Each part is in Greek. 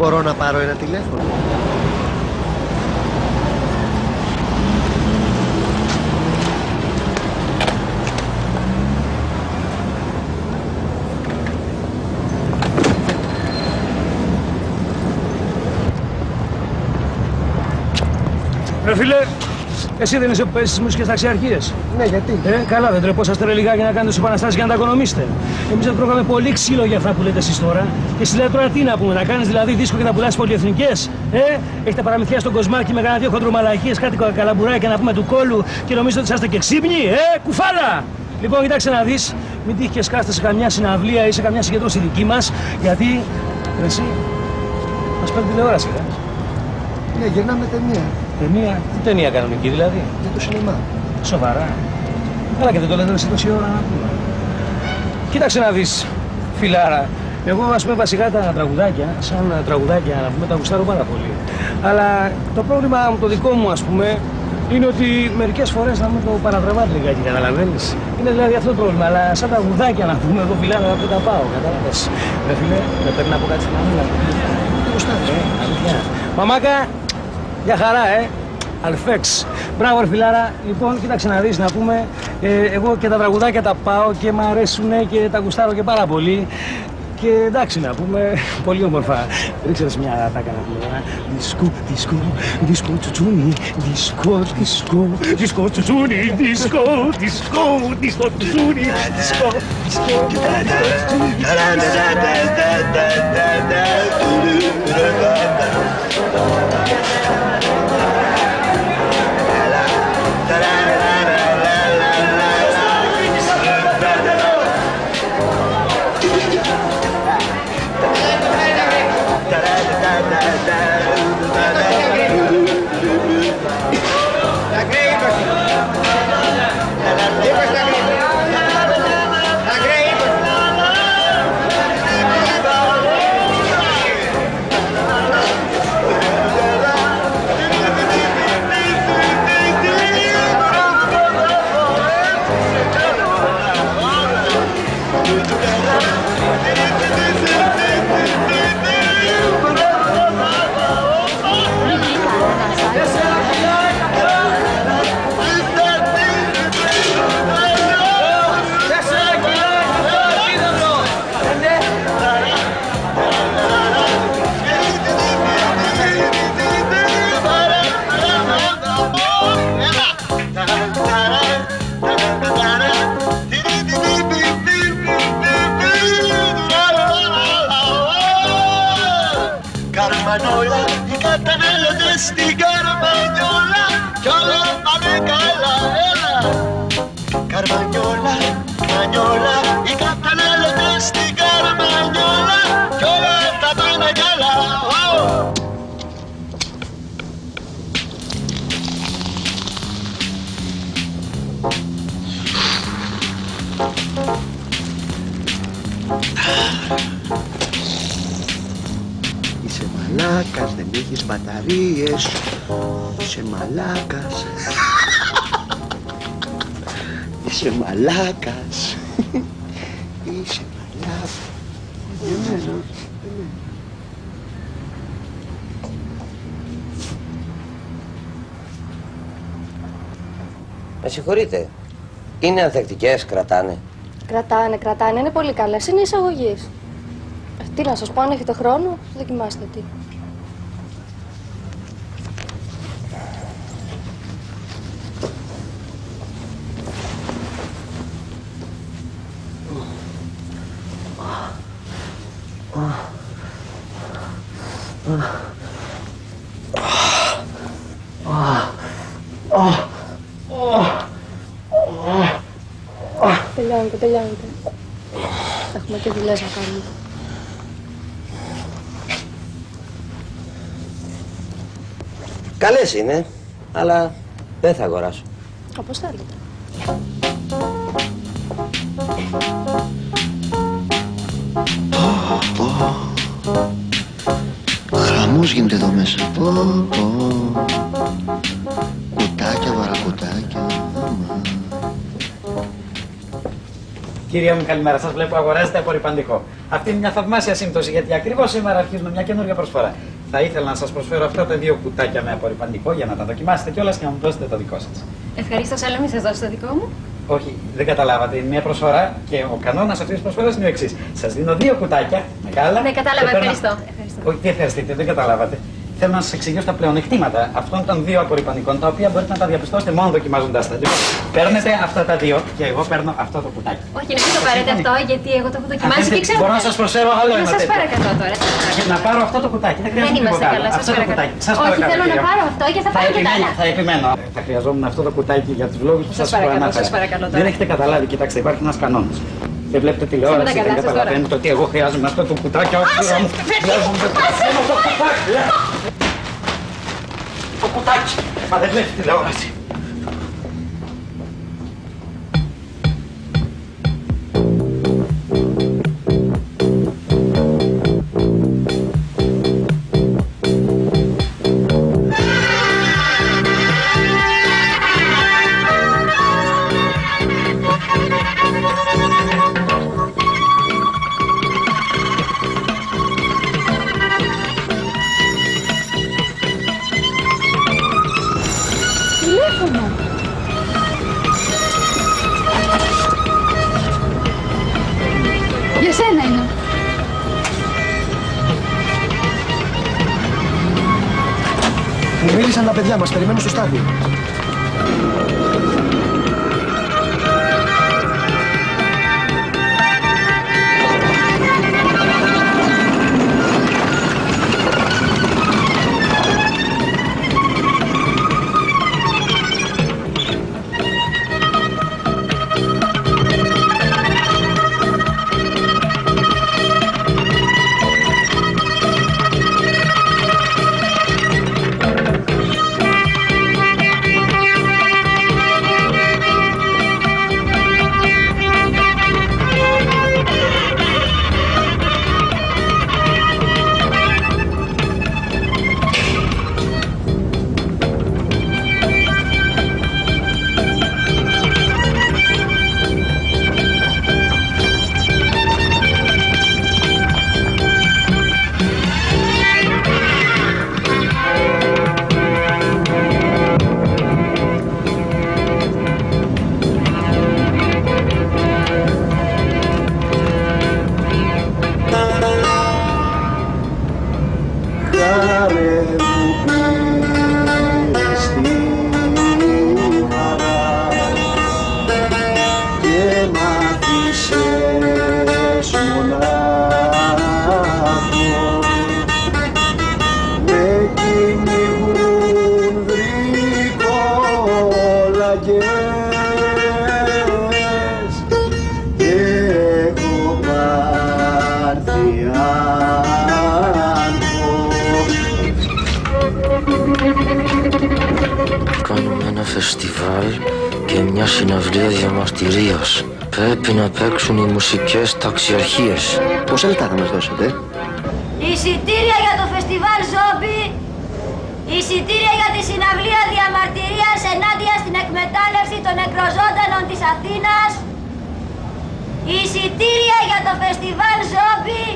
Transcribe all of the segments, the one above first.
Μπορώ να πάρω ένα τηλέφωνο? Ρε φίλε, εσύ δεν είσαι που παίζεις τις μουσικές ταξιαρχίες? Ναι, γιατί? Καλά, δεν τρεπόσαστε ρε λιγάκι να κάνετε τους επαναστάσεις για να τα οικονομήσετε? Εμείς δεν τρώγαμε πολύ ξύλο για αυτά που λέτε εσείς τώρα. Και εσύ λέτε τώρα τι να πούμε, να κάνεις δηλαδή δίσκο και να πουλάς πολυεθνικές? Έχετε παραμυθιά στον κοσμάκι με κανένα δύο χοντρομαλακίες, κάτι καλαμπουράκια να πούμε του κόλου και νομίζετε ότι είσαστε και ξύπνοι? Κουφάλα! Λοιπόν, κοιτάξτε να δεις, μην τύχει και σκάστε σε καμιά συναυλία ή σε καμιά συγκέντρωση δική μας, γιατί εσύ μας παίρνει τηλεόραση, Ναι, γυρνάμε ταινία. Ταινία? Τι ταινία κανονική δηλαδή? Για το σινεμά. Σοβαρά? Καλά και δεν το λέτε εσύ τόση ώρα να πούμε. Κοίταξε να δεις, φιλάρα. Εγώ ας πούμε βασικά τα τραγουδάκια, σαν τραγουδάκια να πούμε, τα γουστάρω πάρα πολύ. Αλλά το πρόβλημα το δικό μου ας πούμε είναι ότι μερικές φορές να μην το παρατραβάτε λιγάκι, καταλαβαίνεις. Είναι δηλαδή αυτό το πρόβλημα, αλλά σαν τραγουδάκια να πούμε, εγώ φιλάρα να τα πάω, κατάλαβες. Ρε φίλε, δεν πρέπει να πω κάτι στην αμήνα. Τι γουστάρεις? Αλήθεια. Μαμάκα, για χαρά, Αλφέξ. Μπράβο, ρε φιλάρα. Λοιπόν, κοίταξε να δεις, να πούμε, εγώ και τα τραγουδάκια τα πάω και μ' αρέσουνε και τα γουστάρω και πάρα πολύ. Και εντάξει, να πούμε, πολύ όμορφα. Ρίξε μια τάκα να πούμε. Δισκό, δισκό, δισκό τσουτσούνι, δισκό, δισκό, δισκό τσουτσούνι, δισκό, δισκό, δισκό τσουτσούνι, δισκό, δισκό, Καρμανιόλα, οι καταναλωτές στην Καρμανιόλα κι όλα πάνε καλά, έλα. Καρμανιόλα, Καρμανιόλα, οι καταναλωτές στην Καρμανιόλα κι όλα τα πάνε καλά. Είσαι μαλάκας, δεν έχεις μπαταρίες. Είσαι μαλάκας. Είσαι μαλάκας. Είσαι μαλάκας. Με συγχωρείτε. Είναι ανθεκτικές, κρατάνε? Κρατάνε, είναι πολύ καλές, είναι εισαγωγής. Τι να σας πω, αν έχετε χρόνο, δοκιμάστε τι. Τελειώνεται. Έχουμε και δουλειές να κάνουμε. Καλές είναι, αλλά δεν θα αγοράσω. Όπως θέλετε. Χαμός γίνεται εδώ μέσα. Κουτάκια, βαρακουτάκια. Κυρία μου, καλημέρα. Σας βλέπω αγοράζετε απορριπαντικό. Αυτή είναι μια θαυμάσια σύμπτωση γιατί ακριβώς σήμερα αρχίζουμε μια καινούργια προσφορά. Θα ήθελα να σας προσφέρω αυτά τα 2 κουτάκια με απορριπαντικό για να τα δοκιμάσετε κιόλας και να μου δώσετε το δικό σας. Ευχαριστώ, αλλά μην σας δώσω το δικό μου. Όχι, δεν καταλάβατε. Είναι μια προσφορά και ο κανόνας αυτής της προσφοράς είναι ο εξής. Σας δίνω 2 κουτάκια μεγάλα. Ναι, κατάλαβα, ευχαριστώ. Όχι, τι ευχαριστείτε, δεν καταλάβατε. Θέλω να σας εξηγήσω τα πλεονεκτήματα αυτών των 2 απορριπαντικών, τα οποία μπορείτε να τα διαπιστώσετε μόνο δοκιμάζοντας τα. Λοιπόν, παίρνετε αυτά τα 2 και εγώ παίρνω αυτό το κουτάκι. Όχι, να μην το πάρετε αυτό, γιατί εγώ το έχω δοκιμάσει και ξέρω. Μπορώ να σας προσφέρω άλλο ένα. Σας παρακαλώ τώρα. Να πάρω αυτό το κουτάκι. Δεν χρειάζεται τίποτα άλλο. Αυτό το κουτάκι. Όχι, θέλω να πάρω αυτό και θα πάρω και τα άλλα. Θα επιμένω. Θα χρειαζόμουν αυτό το κουτάκι για τους λόγους που σας προανάφερα. Δεν έχετε καταλάβει, κοιτάξτε, υπάρχει ένας κανόνας. Δεν βλέπετε τηλεόραση, δεν καταλαβαίνετε ότι εγώ χρειάζομαι αυτό το κουτάκι. Το κουτάκι. Μα δεν βλέπετε τηλεόραση. Για σένα είναι. Μου μίλησαν τα παιδιά μας, περιμένουν στο στάδιο. Κάνουμε ένα φεστιβάλ και μια συναυλία διαμαρτυρίας. Πρέπει να παίξουν οι μουσικές ταξιαρχίες. Πόσα λεπτά θα μας δώσετε? Εισιτήρια για το φεστιβάλ Ζόμπι. Εισιτήρια για τη συναυλία διαμαρτυρίας ενάντια στην εκμετάλλευση των νεκροζώντανων της Αθήνας. Εισιτήρια για το φεστιβάλ Ζόμπι.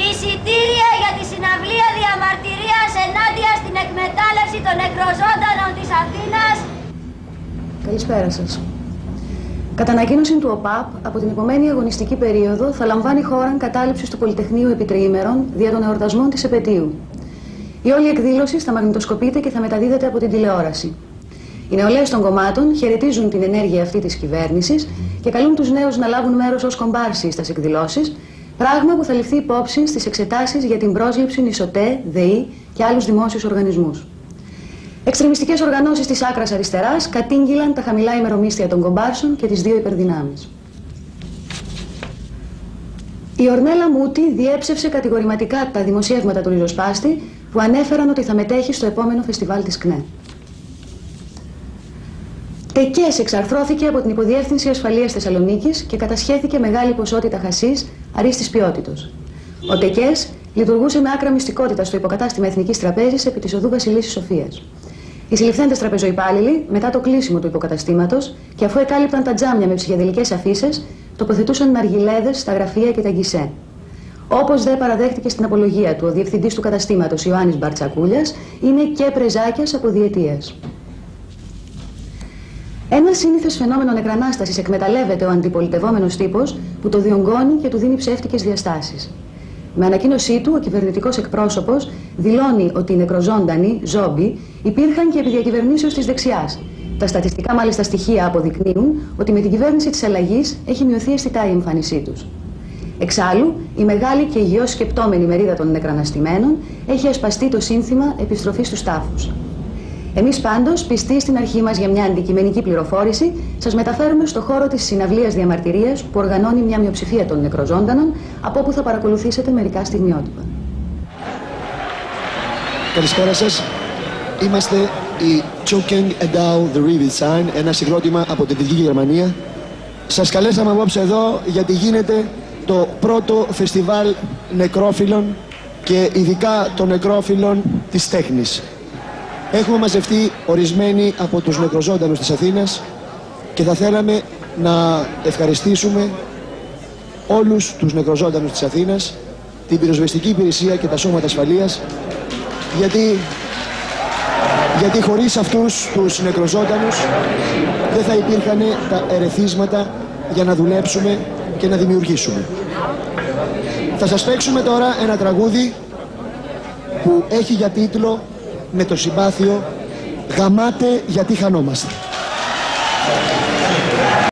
Εισιτήρια για τη συναυλία διαμαρτυρίας ενάντια στην εκμετάλλευση των νεκροζώντανων της Αθήνας. Καλησπέρα σας. Κατά ανακοίνωση του ΟΠΑΠ, από την επομένη αγωνιστική περίοδο θα λαμβάνει χώρα κατάληψη του Πολυτεχνείου επί τριήμερων δια των εορτασμών της επετείου. Η όλη εκδήλωση θα μαγνητοσκοπείται και θα μεταδίδεται από την τηλεόραση. Οι νεολαίες των κομμάτων χαιρετίζουν την ενέργεια αυτή της κυβέρνησης και καλούν τους νέους να λάβουν μέρος ως κομπάρσοι στις εκδηλώσεις, πράγμα που θα ληφθεί υπόψη στις εξετάσεις για την πρόσληψη ΙΣΟΤΕ, ΔΕΗ και άλλους δημόσιους οργανισμούς. Εξτρεμιστικές οργανώσεις της άκρας αριστεράς κατήγγειλαν τα χαμηλά ημερομίσθια των κομπάρσων και τις δύο υπερδυνάμεις. Η Ορνέλα Μούτη διέψευσε κατηγορηματικά τα δημοσιεύματα του ριζοσπάστη που ανέφεραν ότι θα μετέχει στο επόμενο φεστιβάλ της ΚΝΕ. Τεκές εξαρθρώθηκε από την Υποδιεύθυνση Ασφαλείας Θεσσαλονίκης και κατασχέθηκε μεγάλη ποσότητα χασίς αρίστης ποιότητος. Ο Τεκές λειτουργούσε με άκρα μυστικότητα στο υποκατάστημα Εθνικής Τραπέζης επί της οδού Βασιλίσσης Σοφίας. Οι συλληφθέντες τραπεζοϊπάλληλοι, μετά το κλείσιμο του υποκαταστήματος και αφού εκάλυπταν τα τζάμια με ψυχεδελικές αφίσες, τοποθετούσαν ναργιλέδες στα γραφεία και τα γκισέ. Όπως δεν παραδέχτηκε στην απολογία του ο διευθυντής του καταστήματος Ιωάννης Μπαρτσακούλιας, είναι και πρεζάκιας από διετίες. Ένα σύνηθες φαινόμενο νεκρανάστασης εκμεταλλεύεται ο αντιπολιτευόμενος τύπος που το διονγκώνει και του δίνει ψεύτικες διαστάσεις. Με ανακοίνωσή του, ο κυβερνητικός εκπρόσωπος δηλώνει ότι οι νεκροζώντανοι, ζόμπι, υπήρχαν και επί διακυβερνήσεως της δεξιάς. Τα στατιστικά μάλιστα στοιχεία αποδεικνύουν ότι με την κυβέρνηση της αλλαγής έχει μειωθεί αισθητά η εμφάνισή τους. Εξάλλου, η μεγάλη και υγιώς σκεπτόμενη μερίδα των νεκραναστημένων έχει ασπαστεί το σύνθημα επιστροφής στους τάφους. Εμείς πάντως, πιστοί στην αρχή μας για μια αντικειμενική πληροφόρηση, σας μεταφέρουμε στο χώρο της συναυλίας διαμαρτυρίας που οργανώνει μια μειοψηφία των νεκροζώντανων, από όπου θα παρακολουθήσετε μερικά στιγμιότυπα. Καλησπέρα σας. Είμαστε η Choking Edau the Rivitzine, ένα συγκρότημα από την Δυτική Γερμανία. Σας καλέσαμε απόψε εδώ γιατί γίνεται το πρώτο φεστιβάλ νεκρόφιλων και ειδικά των νεκρόφιλων της τέχνης. Έχουμε μαζευτεί ορισμένοι από τους νεκροζώντανους της Αθήνας και θα θέλαμε να ευχαριστήσουμε όλους τους νεκροζώντανους της Αθήνας, την πυροσβεστική υπηρεσία και τα σώματα ασφαλείας, γιατί χωρίς αυτούς τους νεκροζώντανους δεν θα υπήρχαν τα ερεθίσματα για να δουλέψουμε και να δημιουργήσουμε. Θα σας παίξουμε τώρα ένα τραγούδι που έχει για τίτλο με το συμπάθειο «Γαμάτε γιατί χανόμαστε».